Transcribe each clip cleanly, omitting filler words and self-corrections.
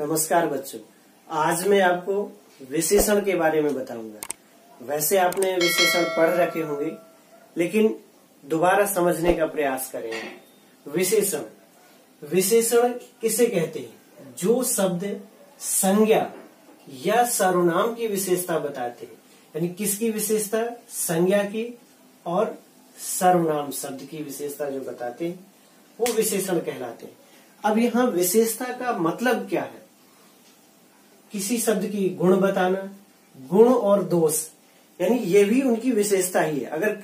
नमस्कार बच्चों, आज मैं आपको विशेषण के बारे में बताऊंगा। वैसे आपने विशेषण पढ़ रखे होंगे, लेकिन दोबारा समझने का प्रयास करेंगे। विशेषण किसे कहते हैं? जो शब्द संज्ञा या सर्वनाम की विशेषता बताते हैं। यानी किसकी विशेषता? संज्ञा की और सर्वनाम शब्द की विशेषता जो बताते हैं वो विशेषण कहलाते हैं। अब यहाँ विशेषता का मतलब क्या है? किसी शब्द की गुण बताना, गुण और दोष, यानी ये भी उनकी विशेषता ही है। अगर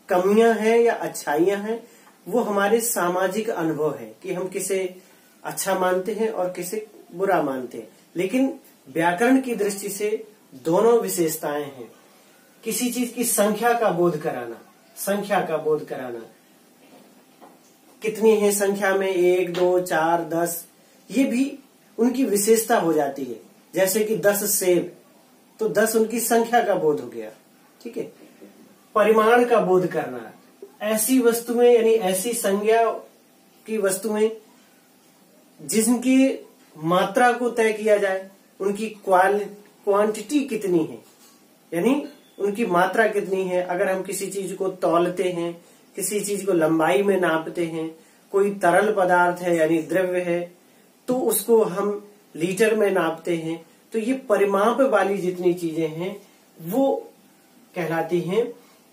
कमियां हैं या अच्छाइयां हैं, वो हमारे सामाजिक अनुभव है कि हम किसे अच्छा मानते हैं और किसे बुरा मानते हैं। लेकिन व्याकरण की दृष्टि से दोनों विशेषताएं हैं। किसी चीज की संख्या का बोध कराना, कितनी है संख्या में, 1, 2, 4, 10, ये भी उनकी विशेषता हो जाती है। जैसे कि 10 सेब, तो 10 उनकी संख्या का बोध हो गया। ठीक है। परिमाण का बोध करना, ऐसी वस्तुएं यानी ऐसी संज्ञा की वस्तुएं जिनकी मात्रा को तय किया जाए, उनकी क्वांटिटी कितनी है, यानी उनकी मात्रा कितनी है। अगर हम किसी चीज को तौलते हैं, किसी चीज को लंबाई में नापते हैं, कोई तरल पदार्थ है यानी द्रव्य है, तो उसको हम लीटर में नापते हैं। तो ये परिमाप वाली जितनी चीजें हैं वो कहलाती हैं,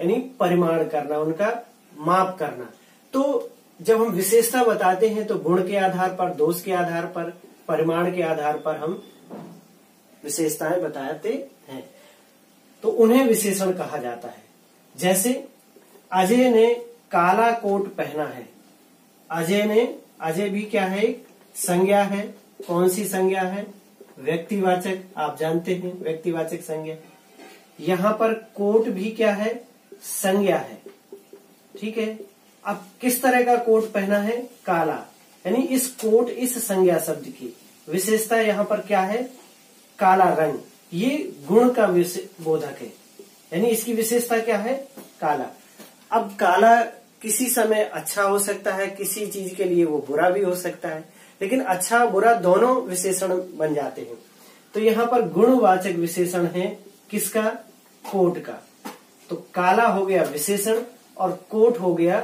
यानी परिमाण करना, उनका माप करना। तो जब हम विशेषता बताते हैं तो गुण के आधार पर, दोष के आधार पर, परिमाण के आधार पर हम विशेषताएं बताते हैं, तो उन्हें विशेषण कहा जाता है। जैसे अजय ने काला कोट पहना है। अजय भी क्या है? संज्ञा है। कौन सी संज्ञा है? व्यक्तिवाचक, आप जानते हैं व्यक्तिवाचक संज्ञा। यहाँ पर कोट भी क्या है? संज्ञा है। ठीक है। अब किस तरह का कोट पहना है? काला, यानी इस कोट, इस संज्ञा शब्द की विशेषता यहाँ पर क्या है? काला रंग। ये गुण का बोधक है, यानी इसकी विशेषता क्या है? काला। अब काला किसी समय अच्छा हो सकता है, किसी चीज के लिए वो बुरा भी हो सकता है, लेकिन अच्छा बुरा दोनों विशेषण बन जाते हैं। तो यहाँ पर गुणवाचक विशेषण है किसका? कोट का। तो काला हो गया विशेषण और कोट हो गया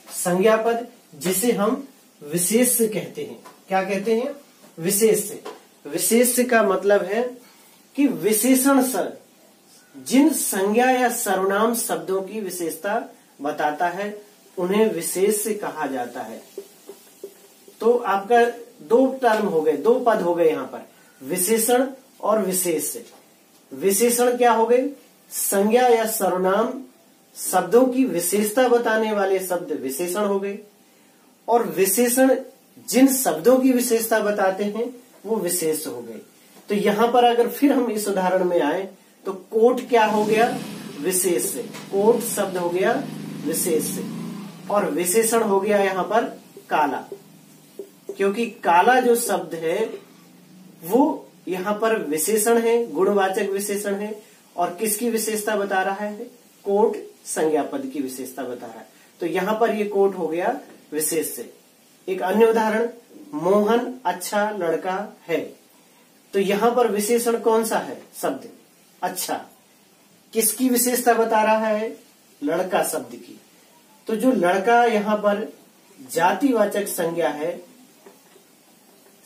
संज्ञा पद, जिसे हम विशेष कहते हैं। क्या कहते हैं? विशेष। विशेष का मतलब है कि विशेषण जिन संज्ञा या सर्वनाम शब्दों की विशेषता बताता है उन्हें विशेष कहा जाता है। तो आपका दो टर्म हो गए, दो पद हो गए यहाँ पर, विशेषण और विशेष। विशेषण क्या हो गए? संज्ञा या सर्वनाम शब्दों की विशेषता बताने वाले शब्द विशेषण हो गए, और विशेषण जिन शब्दों की विशेषता बताते हैं वो विशेष हो गए। तो यहाँ पर अगर फिर हम इस उदाहरण में आए तो कोट क्या हो गया? विशेष। कोट शब्द हो गया विशेष, और विशेषण हो गया यहाँ पर काला, क्योंकि काला जो शब्द है वो यहाँ पर विशेषण है, गुणवाचक विशेषण है, और किसकी विशेषता बता रहा है? कोट संज्ञा पद की विशेषता बता रहा है। तो यहाँ पर ये कोट हो गया विशेष से। एक अन्य उदाहरण, मोहन अच्छा लड़का है। तो यहाँ पर विशेषण कौन सा है? शब्द अच्छा। किसकी विशेषता बता रहा है? लड़का शब्द की। तो जो लड़का यहाँ पर जातिवाचक संज्ञा है,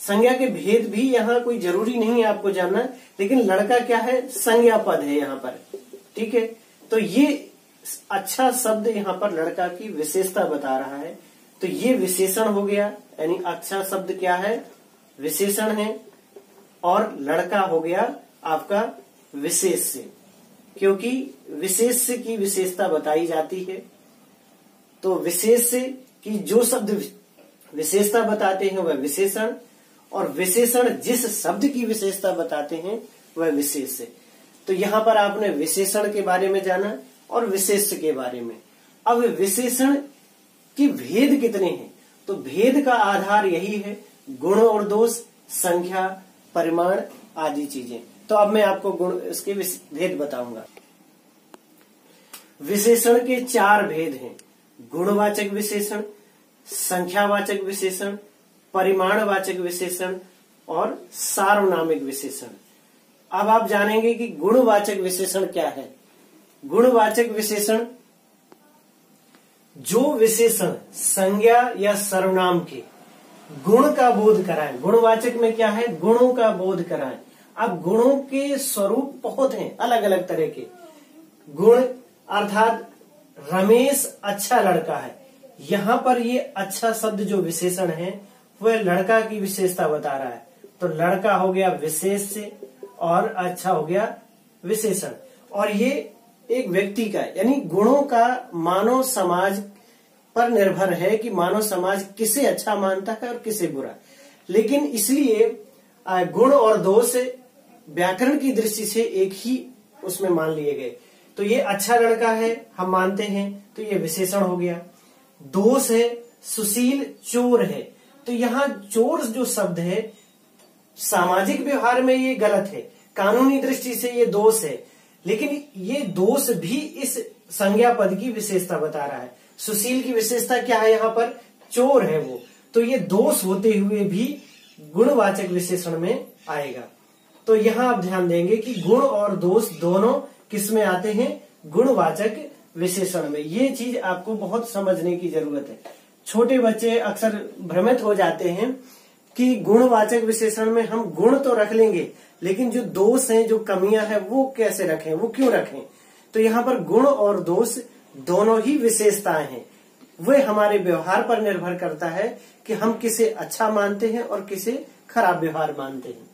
संज्ञा के भेद भी यहाँ कोई जरूरी नहीं है आपको जानना, लेकिन लड़का क्या है? संज्ञा पद है यहाँ पर। ठीक है। तो ये अच्छा शब्द यहाँ पर लड़का की विशेषता बता रहा है, तो ये विशेषण हो गया, यानी अच्छा शब्द क्या है? विशेषण है, और लड़का हो गया आपका विशेष से, क्योंकि विशेष की विशेषता बताई जाती है। तो विशेष की जो शब्द विशेषता बताते हैं वह विशेषण, और विशेषण जिस शब्द की विशेषता बताते हैं वह विशेष। तो यहाँ पर आपने विशेषण के बारे में जाना और विशेष के बारे में। अब विशेषण के भेद कितने हैं? तो भेद का आधार यही है, गुण और दोष, संख्या, परिमाण आदि चीजें। तो अब मैं आपको गुण इसके भेद बताऊंगा। विशेषण के 4 भेद हैं: गुणवाचक विशेषण, संख्यावाचक विशेषण, परिमाणवाचक विशेषण और सार्वनामिक विशेषण। अब आप जानेंगे कि गुणवाचक विशेषण क्या है। गुणवाचक विशेषण जो विशेषण संज्ञा या सर्वनाम के गुण का बोध कराएं। गुणवाचक में क्या है, गुणों का बोध कराएं। अब गुणों के स्वरूप बहुत हैं, अलग अलग तरह के गुण, अर्थात रमेश अच्छा लड़का है, यहाँ पर ये अच्छा शब्द जो विशेषण है वह लड़का की विशेषता बता रहा है, तो लड़का हो गया विशेष से और अच्छा हो गया विशेषण। और ये एक व्यक्ति का यानी गुणों का मानव समाज पर निर्भर है कि मानव समाज किसे अच्छा मानता है और किसे बुरा। लेकिन इसलिए गुण और दोष व्याकरण की दृष्टि से एक ही उसमें मान लिए गए। तो ये अच्छा लड़का है हम मानते हैं, तो ये विशेषण हो गया। दोष है सुशील चोर है, तो यहाँ चोर जो शब्द है सामाजिक व्यवहार में ये गलत है, कानूनी दृष्टि से ये दोष है, लेकिन ये दोष भी इस संज्ञा पद की विशेषता बता रहा है। सुशील की विशेषता क्या है, यहाँ पर चोर है वो, तो ये दोष होते हुए भी गुणवाचक विशेषण में आएगा। तो यहाँ आप ध्यान देंगे कि गुण और दोष दोनों किस में आते हैं, गुणवाचक विशेषण में। ये चीज आपको बहुत समझने की जरूरत है। छोटे बच्चे अक्सर भ्रमित हो जाते हैं कि गुणवाचक विशेषण में हम गुण तो रख लेंगे, लेकिन जो दोष हैं, जो कमियां हैं, वो कैसे रखें, वो क्यों रखें। तो यहाँ पर गुण और दोष दोनों ही विशेषताएं हैं। वह हमारे व्यवहार पर निर्भर करता है कि हम किसे अच्छा मानते हैं और किसे खराब व्यवहार मानते हैं।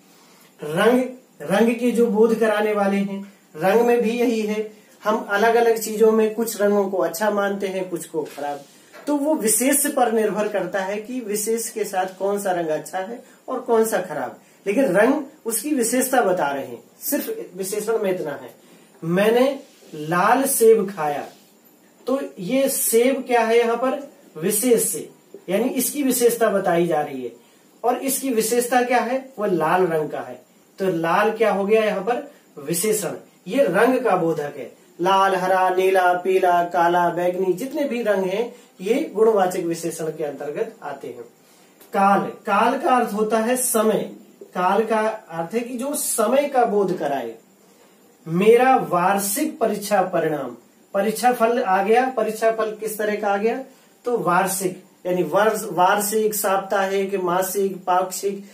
रंग के जो बोध कराने वाले हैं, रंग में भी यही है, हम अलग अलग चीजों में कुछ रंगों को अच्छा मानते हैं, कुछ को खराब। तो वो विशेष पर निर्भर करता है कि विशेष के साथ कौन सा रंग अच्छा है और कौन सा खराब। लेकिन रंग उसकी विशेषता बता रहे हैं, सिर्फ विशेषण में इतना है। मैंने लाल सेब खाया, तो ये सेब क्या है यहाँ पर, विशेष से, यानी इसकी विशेषता बताई जा रही है। और इसकी विशेषता क्या है, वो लाल रंग का है, तो लाल क्या हो गया यहाँ पर, विशेषण। ये रंग का बोधक है। लाल, हरा, नीला, पीला, काला, बैगनी, जितने भी रंग हैं ये गुणवाचक विशेषण के अंतर्गत आते हैं। काल का अर्थ होता है समय। काल का अर्थ है कि जो समय का बोध कराए। मेरा वार्षिक परीक्षा परिणाम, परीक्षा फल आ गया। परीक्षा फल किस तरह का आ गया, तो वार्षिक, यानी वार्षिक, साप्ताहिक, मासिक, पाक्षिक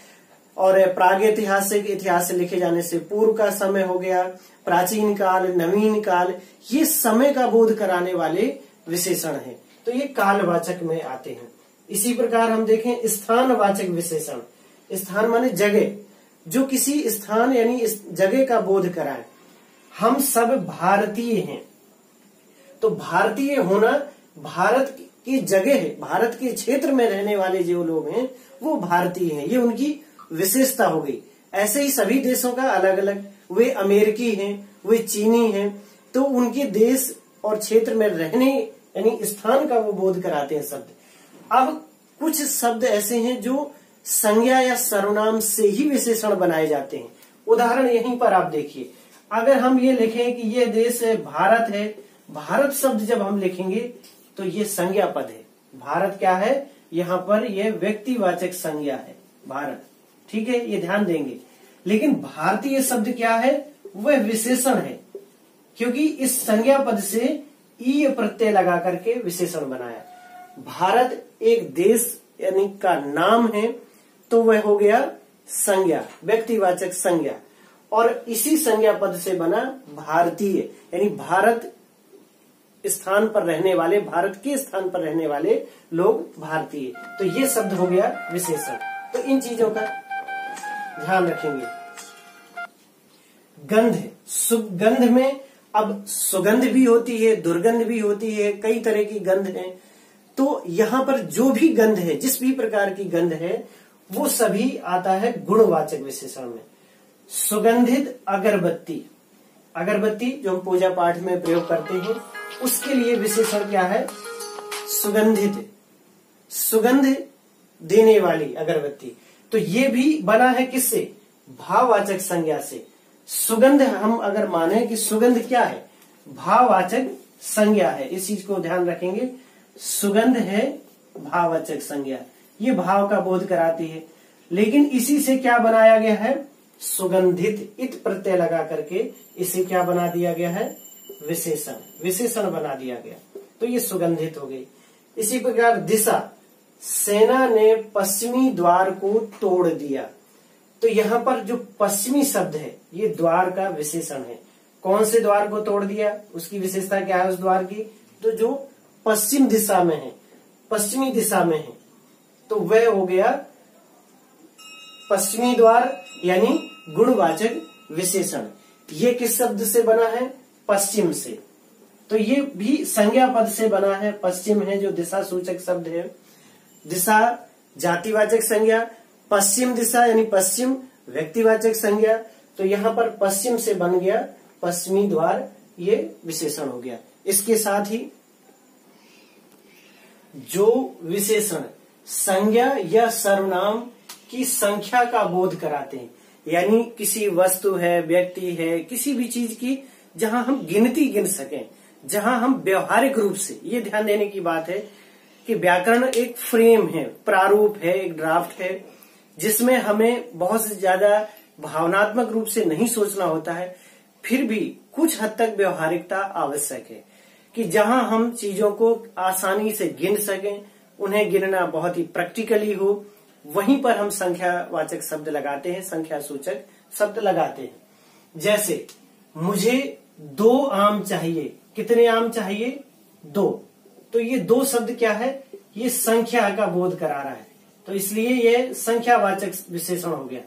और प्रागैतिहासिक, इतिहास से लिखे जाने से पूर्व का समय हो गया। प्राचीन काल, नवीन काल, ये समय का बोध कराने वाले विशेषण हैं, तो ये कालवाचक में आते हैं। इसी प्रकार हम देखें स्थानवाचक विशेषण। स्थान माने जगह, जो किसी स्थान यानी इस जगह का बोध कराए। हम सब भारतीय हैं, तो भारतीय होना भारत की जगह है, भारत के क्षेत्र में रहने वाले जो लोग हैं वो भारतीय हैं, ये उनकी विशेषता हो गई। ऐसे ही सभी देशों का अलग अलग, वे अमेरिकी हैं, वे चीनी हैं, तो उनके देश और क्षेत्र में रहने यानी स्थान का वो बोध कराते हैं शब्द। अब कुछ शब्द ऐसे हैं जो संज्ञा या सर्वनाम से ही विशेषण बनाए जाते हैं। उदाहरण यहीं पर आप देखिए, अगर हम ये लिखें कि ये देश भारत है, भारत शब्द जब हम लिखेंगे तो ये संज्ञा पद है। भारत क्या है, यहाँ पर यह व्यक्तिवाचक संज्ञा है भारत, ठीक है, ये ध्यान देंगे। लेकिन भारतीय शब्द क्या है, वह विशेषण है, क्योंकि इस संज्ञा पद से ई प्रत्यय लगा करके विशेषण बनाया। भारत एक देश यानी का नाम है, तो वह हो गया संज्ञा, व्यक्तिवाचक संज्ञा। और इसी संज्ञा पद से बना भारतीय, यानी भारत स्थान पर रहने वाले, भारत के स्थान पर रहने वाले लोग भारतीय, तो ये शब्द हो गया विशेषण। तो इन चीजों का ध्यान रखेंगे। गंध, सुगंध में अब सुगंध भी होती है, दुर्गंध भी होती है, कई तरह की गंध है। तो यहाँ पर जो भी गंध है, जिस भी प्रकार की गंध है, वो सभी आता है गुणवाचक विशेषण में। सुगंधित अगरबत्ती, अगरबत्ती जो हम पूजा पाठ में प्रयोग करते हैं, उसके लिए विशेषण क्या है, सुगंधित, सुगंध देने वाली अगरबत्ती। तो ये भी बना है किससे, भाववाचक संज्ञा से। सुगंध हम अगर माने कि सुगंध क्या है, भाववाचक संज्ञा है, इस चीज को ध्यान रखेंगे। सुगंध है भाववाचक संज्ञा, ये भाव का बोध कराती है। लेकिन इसी से क्या बनाया गया है, सुगंधित, इत प्रत्यय लगा करके इसे क्या बना दिया गया है, विशेषण, विशेषण बना दिया गया, तो ये सुगंधित हो गई। इसी प्रकार दिशा, सेना ने पश्चिमी द्वार को तोड़ दिया, तो यहाँ पर जो पश्चिमी शब्द है ये द्वार का विशेषण है। कौन से द्वार को तोड़ दिया, उसकी विशेषता क्या है उस द्वार की, तो जो पश्चिम दिशा में है, पश्चिमी दिशा में है, तो वह हो गया पश्चिमी द्वार, यानी गुणवाचक विशेषण। ये किस शब्द से बना है, पश्चिम से, तो ये भी संज्ञा पद से बना है। पश्चिम है जो दिशा सूचक शब्द है, दिशा जातिवाचक संज्ञा, पश्चिम दिशा यानी पश्चिम व्यक्तिवाचक संज्ञा, तो यहाँ पर पश्चिम से बन गया पश्चिमी द्वार, ये विशेषण हो गया। इसके साथ ही जो विशेषण संज्ञा या सर्वनाम की संख्या का बोध कराते हैं, यानी किसी वस्तु है, व्यक्ति है, किसी भी चीज की जहां हम गिनती गिन सकें, जहां हम व्यवहारिक रूप से, ये ध्यान देने की बात है कि व्याकरण एक फ्रेम है, प्रारूप है, एक ड्राफ्ट है, जिसमें हमें बहुत से ज्यादा भावनात्मक रूप से नहीं सोचना होता है, फिर भी कुछ हद तक व्यवहारिकता आवश्यक है कि जहां हम चीजों को आसानी से गिन सकें, उन्हें गिनना बहुत ही प्रैक्टिकली हो, वहीं पर हम संख्यावाचक शब्द लगाते हैं, संख्या सूचक शब्द लगाते हैं। जैसे मुझे 2 आम चाहिए, कितने आम चाहिए, 2, तो ये 2 शब्द क्या है, ये संख्या का बोध करा रहा है, तो इसलिए ये संख्यावाचक विशेषण हो गया।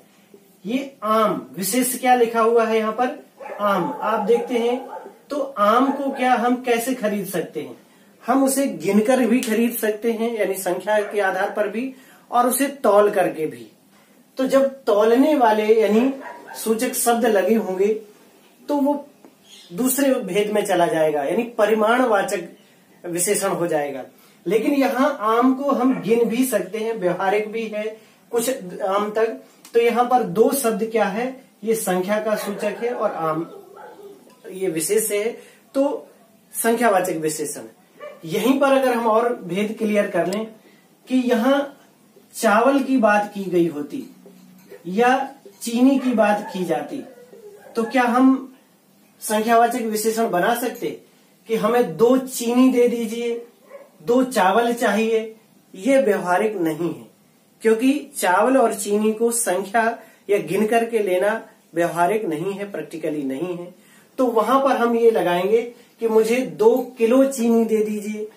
ये आम, विशेष क्या लिखा हुआ है यहाँ पर, आम, आप देखते हैं तो आम को क्या हम कैसे खरीद सकते हैं, हम उसे गिनकर भी खरीद सकते हैं, यानी संख्या के आधार पर भी, और उसे तौल करके भी। तो जब तौलने वाले यानी सूचक शब्द लगे होंगे तो वो दूसरे भेद में चला जाएगा, यानी परिमाणवाचक विशेषण हो जाएगा। लेकिन यहाँ आम को हम गिन भी सकते हैं, व्यवहारिक भी है कुछ आम तक, तो यहाँ पर 2 शब्द क्या है, ये संख्या का सूचक है और आम ये विशेष है, तो संख्यावाचक विशेषण। यहीं पर अगर हम और भेद क्लियर कर लें कि यहाँ चावल की बात की गई होती या चीनी की बात की जाती, तो क्या हम संख्यावाचक विशेषण बना सकते कि हमें 2 चीनी दे दीजिए, 2 चावल चाहिए, ये व्यवहारिक नहीं है, क्योंकि चावल और चीनी को संख्या या गिन करके लेना व्यवहारिक नहीं है, प्रैक्टिकली नहीं है। तो वहां पर हम ये लगाएंगे कि मुझे 2 किलो चीनी दे दीजिए,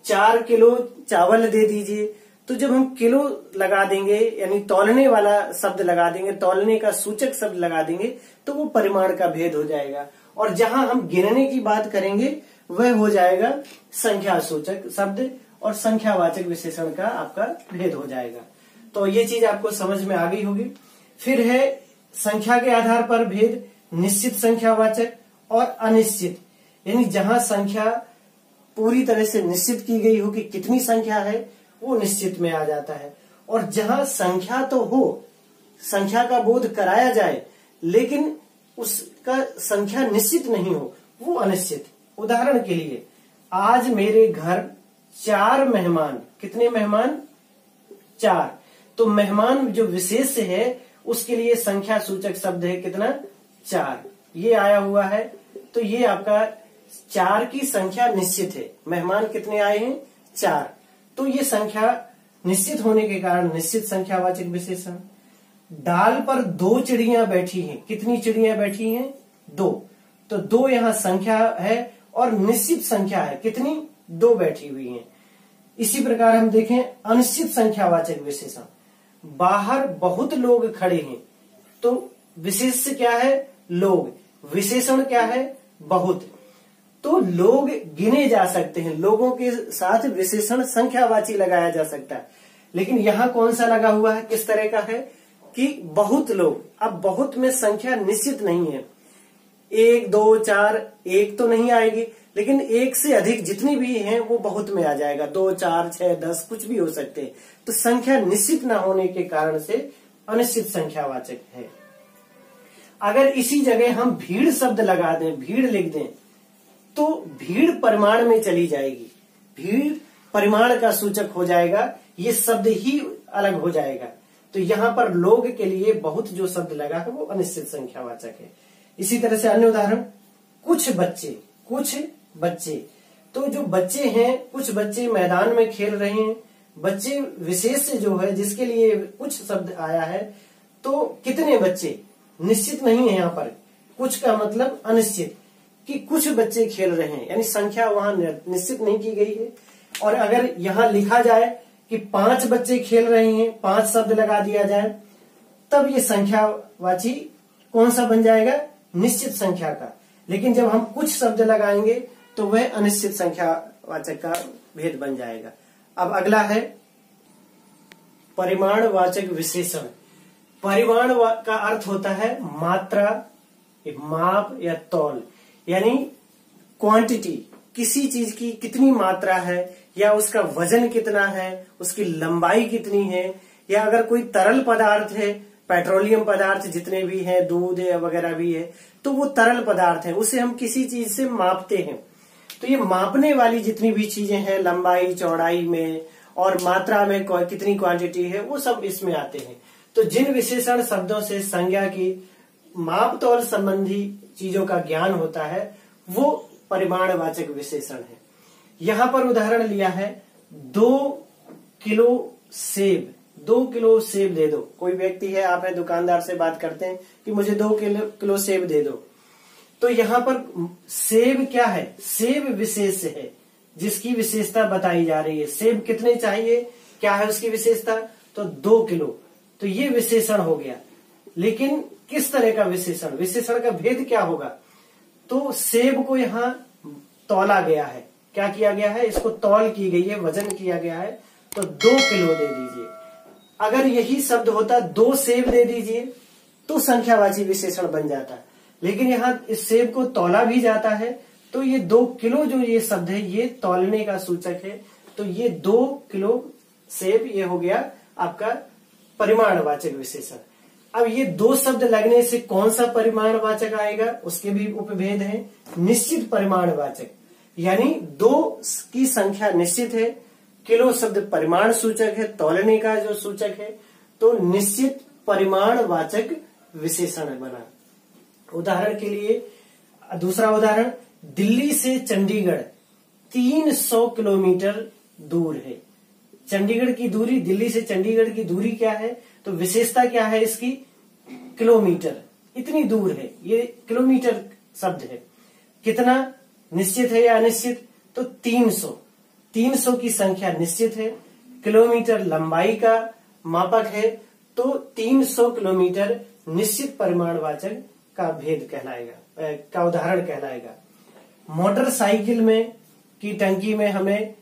4 किलो चावल दे दीजिए। तो जब हम किलो लगा देंगे, यानी तौलने वाला शब्द लगा देंगे, तौलने का सूचक शब्द लगा देंगे, तो वो परिमाण का भेद हो जाएगा, और जहां हम गिनने की बात करेंगे वह हो जाएगा संख्या सूचक शब्द, और संख्यावाचक विशेषण का आपका भेद हो जाएगा। तो ये चीज आपको समझ में आ गई होगी। फिर है संख्या के आधार पर भेद, निश्चित संख्यावाचक और अनिश्चित, यानी जहां संख्या पूरी तरह से निश्चित की गई हो कि कितनी संख्या है, वो निश्चित में आ जाता है, और जहां संख्या तो हो, संख्या का बोध कराया जाए, लेकिन उसका संख्या निश्चित नहीं हो, वो अनिश्चित। उदाहरण के लिए, आज मेरे घर 4 मेहमान, कितने मेहमान, 4, तो मेहमान जो विशेष है उसके लिए संख्या सूचक शब्द है कितना, 4, ये आया हुआ है, तो ये आपका 4 की संख्या निश्चित है। मेहमान कितने आए हैं, 4, तो ये संख्या निश्चित होने के कारण निश्चित संख्यावाचक विशेषण। डाल पर 2 चिड़ियां बैठी हैं, कितनी चिड़ियां बैठी हैं, 2, तो 2 यहाँ संख्या है और निश्चित संख्या है, कितनी, 2 बैठी हुई हैं। इसी प्रकार हम देखें अनिश्चित संख्यावाचक विशेषण, बाहर बहुत लोग खड़े हैं, तो विशेष क्या है, लोग, विशेषण क्या है, बहुत, तो लोग गिने जा सकते हैं, लोगों के साथ विशेषण संख्यावाची लगाया जा सकता है। लेकिन यहाँ कौन सा लगा हुआ है, किस तरह का है कि बहुत लोग, अब बहुत में संख्या निश्चित नहीं है, 1 2 4, 1 तो नहीं आएगी, लेकिन 1 से अधिक जितनी भी हैं वो बहुत में आ जाएगा, 2 4 6 10 कुछ भी हो सकते हैं। तो संख्या निश्चित न होने के कारण से अनिश्चित संख्यावाचक है। अगर इसी जगह हम भीड़ शब्द लगा दें, भीड़ लिख दें, तो भीड़ परिमाण में चली जाएगी, भीड़ परिमाण का सूचक हो जाएगा, ये शब्द ही अलग हो जाएगा। तो यहाँ पर लोग के लिए बहुत जो शब्द लगा है वो अनिश्चित संख्यावाचक है। इसी तरह से अन्य उदाहरण, कुछ बच्चे, तो जो बच्चे हैं, कुछ बच्चे मैदान में खेल रहे हैं। बच्चे विशेष जो है जिसके लिए कुछ शब्द आया है, तो कितने बच्चे निश्चित नहीं है। यहाँ पर कुछ का मतलब अनिश्चित, कि कुछ बच्चे खेल रहे हैं, यानी संख्या वहां निश्चित नहीं की गई है। और अगर यहाँ लिखा जाए कि 5 बच्चे खेल रहे हैं, 5 शब्द लगा दिया जाए, तब ये संख्यावाची कौन सा बन जाएगा, निश्चित संख्या का। लेकिन जब हम कुछ शब्द लगाएंगे तो वह अनिश्चित संख्यावाचक का भेद बन जाएगा। अब अगला है परिमाणवाचक विशेषण। परिमाण का अर्थ होता है मात्रा, माप या तौल, यानी क्वांटिटी, किसी चीज की कितनी मात्रा है, या उसका वजन कितना है, उसकी लंबाई कितनी है, या अगर कोई तरल पदार्थ है, पेट्रोलियम पदार्थ जितने भी हैं, दूध वगैरह भी है, तो वो तरल पदार्थ है, उसे हम किसी चीज से मापते हैं। तो ये मापने वाली जितनी भी चीजें हैं, लंबाई चौड़ाई में और मात्रा में कितनी क्वांटिटी है, वो सब इसमें आते हैं। तो जिन विशेषण शब्दों से संज्ञा की माप तौल संबंधी चीजों का ज्ञान होता है, वो परिमाणवाचक विशेषण है। यहां पर उदाहरण लिया है 2 किलो सेब। 2 किलो सेब दे दो। कोई व्यक्ति है, आप है दुकानदार से बात करते हैं कि मुझे 2 किलो सेब दे दो। तो यहाँ पर सेब क्या है, सेब विशेष है जिसकी विशेषता बताई जा रही है। सेब कितने चाहिए, क्या है उसकी विशेषता, तो 2 किलो। तो ये विशेषण हो गया। लेकिन किस तरह का विशेषण, विशेषण का भेद क्या होगा, तो सेब को यहाँ तौला गया है, क्या किया गया है, इसको तौल की गई है, वजन किया गया है, तो 2 किलो दे दीजिए। अगर यही शब्द होता 2 सेब दे दीजिए तो संख्यावाची विशेषण बन जाता। लेकिन यहाँ इस सेब को तौला भी जाता है, तो ये 2 किलो जो ये शब्द है ये तौलने का सूचक है। तो ये 2 किलो सेब ये हो गया आपका परिमाणवाचक विशेषण। अब ये 2 शब्द लगने से कौन सा परिमाणवाचक आएगा, उसके भी उपभेद हैं। निश्चित परिमाणवाचक, यानी 2 की संख्या निश्चित है, किलो शब्द परिमाण सूचक है, तौलने का जो सूचक है, तो निश्चित परिमाणवाचक विशेषण बना। उदाहरण के लिए दूसरा उदाहरण, दिल्ली से चंडीगढ़ 300 किलोमीटर दूर है। चंडीगढ़ की दूरी, दिल्ली से चंडीगढ़ की दूरी क्या है, तो विशेषता क्या है इसकी, किलोमीटर, इतनी दूर है, ये किलोमीटर शब्द है। कितना निश्चित है या अनिश्चित, तो 300। 300 की संख्या निश्चित है, किलोमीटर लंबाई का मापक है, तो 300 किलोमीटर निश्चित परिमाणवाचक का भेद कहलाएगा, का उदाहरण कहलाएगा। मोटरसाइकिल में की टंकी में हमें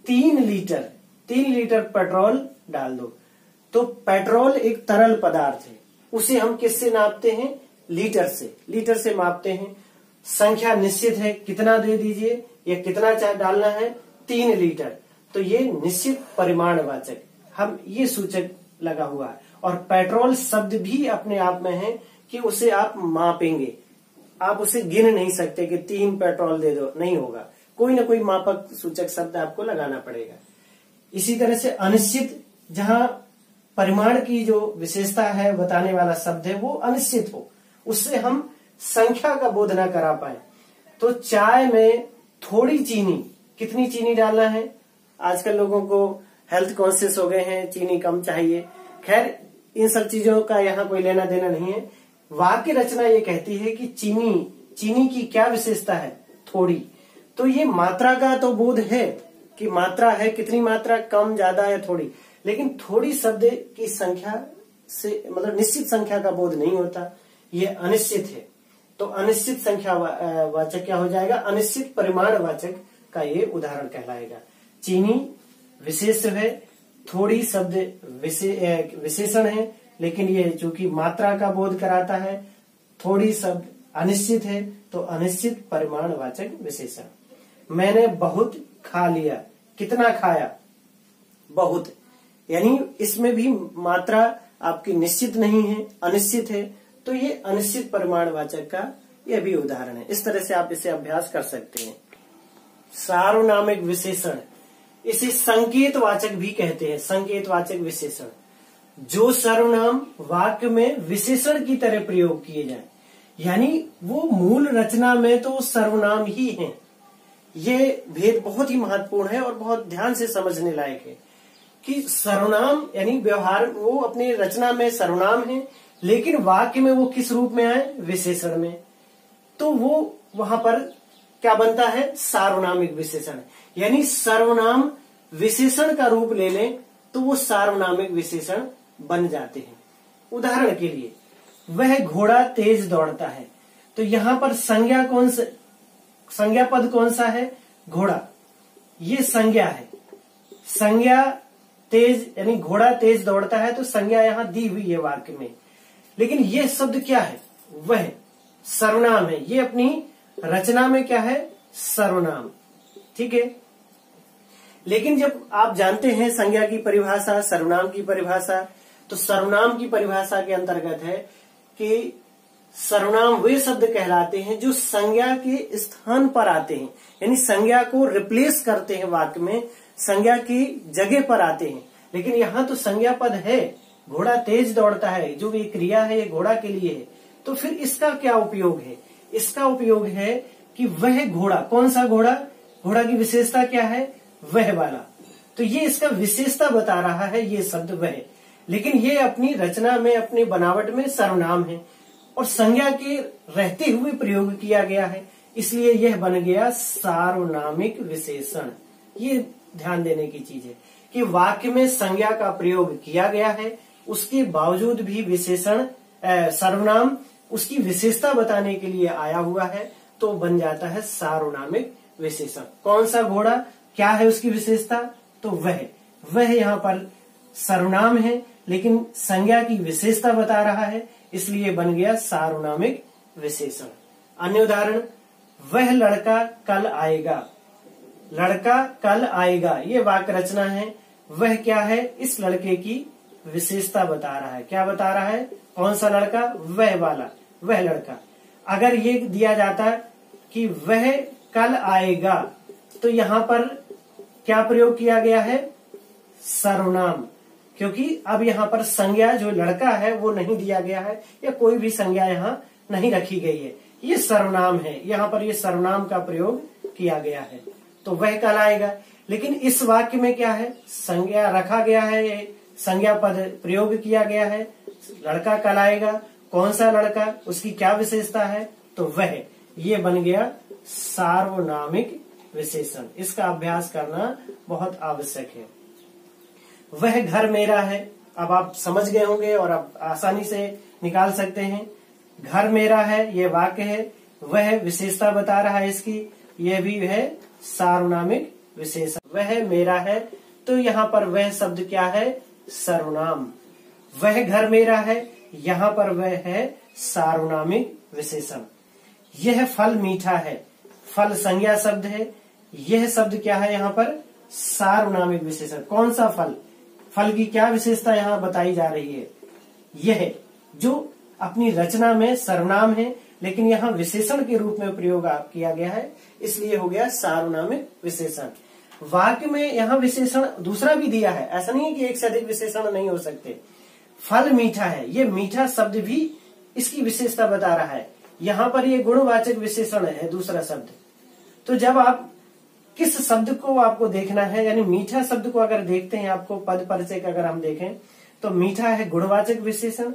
3 लीटर पेट्रोल डाल दो। तो पेट्रोल एक तरल पदार्थ है, उसे हम किससे नापते हैं, लीटर से मापते हैं। संख्या निश्चित है, कितना दे दीजिए, या कितना डालना है, 3 लीटर। तो ये निश्चित परिमाणवाचक, हम ये सूचक लगा हुआ है। और पेट्रोल शब्द भी अपने आप में है कि उसे आप मापेंगे, आप उसे गिन नहीं सकते कि 3 पेट्रोल दे दो, नहीं होगा, कोई ना कोई मापक सूचक शब्द आपको लगाना पड़ेगा। इसी तरह से अनिश्चित, जहां परिमाण की जो विशेषता है बताने वाला शब्द है वो अनिश्चित हो, उससे हम संख्या का बोध ना करा पाए। तो चाय में थोड़ी चीनी, कितनी चीनी डालना है, आजकल लोगों को हेल्थ कॉन्शियस हो गए हैं, चीनी कम चाहिए। खैर इन सब चीजों का यहाँ कोई लेना देना नहीं है। वाक्य रचना ये कहती है कि चीनी की क्या विशेषता है, थोड़ी। तो ये मात्रा का तो बोध है कि मात्रा है, कितनी मात्रा, कम ज्यादा या थोड़ी। लेकिन थोड़ी शब्द की संख्या से मतलब निश्चित संख्या का बोध नहीं होता, ये अनिश्चित है। तो अनिश्चित संख्या वाचक क्या हो जाएगा, अनिश्चित परिमाणवाचक का ये उदाहरण कहलाएगा। चीनी विशेष है, थोड़ी शब्द विशेषण है, लेकिन ये चूंकि मात्रा का बोध कराता है, थोड़ी शब्द अनिश्चित है, तो अनिश्चित परिमाणवाचक विशेषण। मैंने बहुत खा लिया, कितना खाया, बहुत, यानी इसमें भी मात्रा आपकी निश्चित नहीं है, अनिश्चित है, तो ये अनिश्चित परिमाणवाचक का यह भी उदाहरण है। इस तरह से आप इसे अभ्यास कर सकते हैं। सार्वनामिक विशेषण, इसे संकेतवाचक भी कहते हैं, संकेतवाचक विशेषण। जो सर्वनाम वाक्य में विशेषण की तरह प्रयोग किए जाए, यानी वो मूल रचना में तो सर्वनाम ही है। ये भेद बहुत ही महत्वपूर्ण है और बहुत ध्यान से समझने लायक है कि सर्वनाम यानी व्यवहार वो अपनी रचना में सर्वनाम है, लेकिन वाक्य में वो किस रूप में आए, विशेषण में। तो वो वहां पर क्या बनता है, सार्वनामिक विशेषण। यानी सर्वनाम विशेषण का रूप ले लें तो वो सार्वनामिक विशेषण बन जाते हैं। उदाहरण के लिए, वह घोड़ा तेज दौड़ता है, तो यहां पर संज्ञा संज्ञा पद कौन सा है, घोड़ा, ये संज्ञा है। संज्ञा तेज यानी घोड़ा तेज दौड़ता है, तो संज्ञा यहां दी हुई है वाक्य में। लेकिन ये शब्द क्या है, वह सर्वनाम है। ये अपनी रचना में क्या है, सर्वनाम। ठीक है। लेकिन जब आप जानते हैं संज्ञा की परिभाषा, सर्वनाम की परिभाषा, तो सर्वनाम की परिभाषा के अंतर्गत है कि सर्वनाम वे शब्द कहलाते हैं जो संज्ञा के स्थान पर आते हैं, यानी संज्ञा को रिप्लेस करते हैं, वाक्य में संज्ञा की जगह पर आते हैं। लेकिन यहाँ तो संज्ञा पद है, घोड़ा तेज दौड़ता है, जो ये क्रिया है ये घोड़ा के लिए है। तो फिर इसका क्या उपयोग है, इसका उपयोग है कि वह घोड़ा, कौन सा घोड़ा, घोड़ा की विशेषता क्या है, वह वाला। तो ये इसका विशेषता बता रहा है ये शब्द वह, लेकिन ये अपनी रचना में अपनी बनावट में सर्वनाम है और संज्ञा के रहते हुए प्रयोग किया गया है, इसलिए यह बन गया सार्वनामिक विशेषण। ये ध्यान देने की चीज है कि वाक्य में संज्ञा का प्रयोग किया गया है, उसके बावजूद भी विशेषण सर्वनाम उसकी विशेषता बताने के लिए आया हुआ है, तो बन जाता है सार्वनामिक विशेषण। कौन सा घोड़ा, क्या है उसकी विशेषता, तो वह यहाँ पर सर्वनाम है, लेकिन संज्ञा की विशेषता बता रहा है, इसलिए बन गया सार्वनामिक विशेषण। अन्य उदाहरण, वह लड़का कल आएगा, लड़का कल आएगा, ये वाक्य रचना है। वह क्या है, इस लड़के की विशेषता बता रहा है। क्या बता रहा है, कौन सा लड़का, वह वाला, वह लड़का। अगर ये दिया जाता कि वह कल आएगा, तो यहाँ पर क्या प्रयोग किया गया है, सर्वनाम, क्योंकि अब यहाँ पर संज्ञा जो लड़का है वो नहीं दिया गया है, या कोई भी संज्ञा यहाँ नहीं रखी गई है, ये सर्वनाम है। यहाँ पर ये सर्वनाम का प्रयोग किया गया है, तो वह कल आएगा। लेकिन इस वाक्य में क्या है, संज्ञा रखा गया है, संज्ञा पद प्रयोग किया गया है, लड़का कल आएगा, कौन सा लड़का, उसकी क्या विशेषता है, तो वह, ये बन गया सार्वनामिक विशेषण। इसका अभ्यास करना बहुत आवश्यक है। वह घर मेरा है, अब आप समझ गए होंगे और आप आसानी से निकाल सकते हैं। घर मेरा है, ये वाक्य है, वह विशेषता बता रहा है इसकी, यह भी है सार्वनामिक विशेषण। वह मेरा है, तो यहाँ पर वह शब्द क्या है, सर्वनाम। वह घर मेरा है, यहाँ पर वह है सार्वनामिक विशेषण। यह फल मीठा है, फल संज्ञा शब्द है, यह शब्द क्या है यहाँ पर, सार्वनामिक विशेषण। कौन सा फल, फल की क्या विशेषता यहाँ बताई जा रही है, यह जो अपनी रचना में सर्वनाम है, लेकिन यहाँ विशेषण के रूप में प्रयोग किया गया है, इसलिए हो गया सार्वनामिक विशेषण। वाक्य में यहाँ विशेषण दूसरा भी दिया है, ऐसा नहीं है कि एक से अधिक विशेषण नहीं हो सकते। फल मीठा है, ये मीठा शब्द भी इसकी विशेषता बता रहा है, यहाँ पर ये गुणवाचक विशेषण है दूसरा शब्द। तो जब आप किस शब्द को आपको देखना है, यानी मीठा शब्द को अगर देखते हैं, आपको पद परिचय का अगर हम देखें तो मीठा है गुणवाचक विशेषण,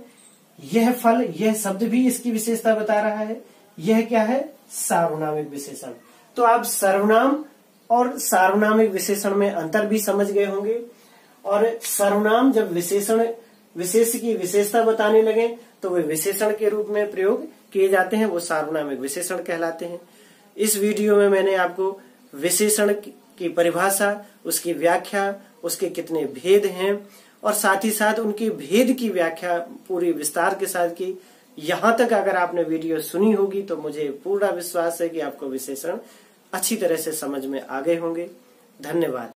यह फल, यह शब्द भी इसकी विशेषता बता रहा है, यह क्या है, सार्वनामिक विशेषण। तो आप सर्वनाम और सार्वनामिक विशेषण में अंतर भी समझ गए होंगे। और सर्वनाम जब विशेष की विशेषता बताने लगे तो वे विशेषण के रूप में प्रयोग किए जाते हैं, वो सार्वनामिक विशेषण कहलाते हैं। इस वीडियो में मैंने आपको विशेषण की परिभाषा, उसकी व्याख्या, उसके कितने भेद हैं और साथ ही साथ उनके भेद की व्याख्या पूरी विस्तार के साथ की। यहाँ तक अगर आपने वीडियो सुनी होगी तो मुझे पूरा विश्वास है कि आपको विशेषण अच्छी तरह से समझ में आ गए होंगे। धन्यवाद।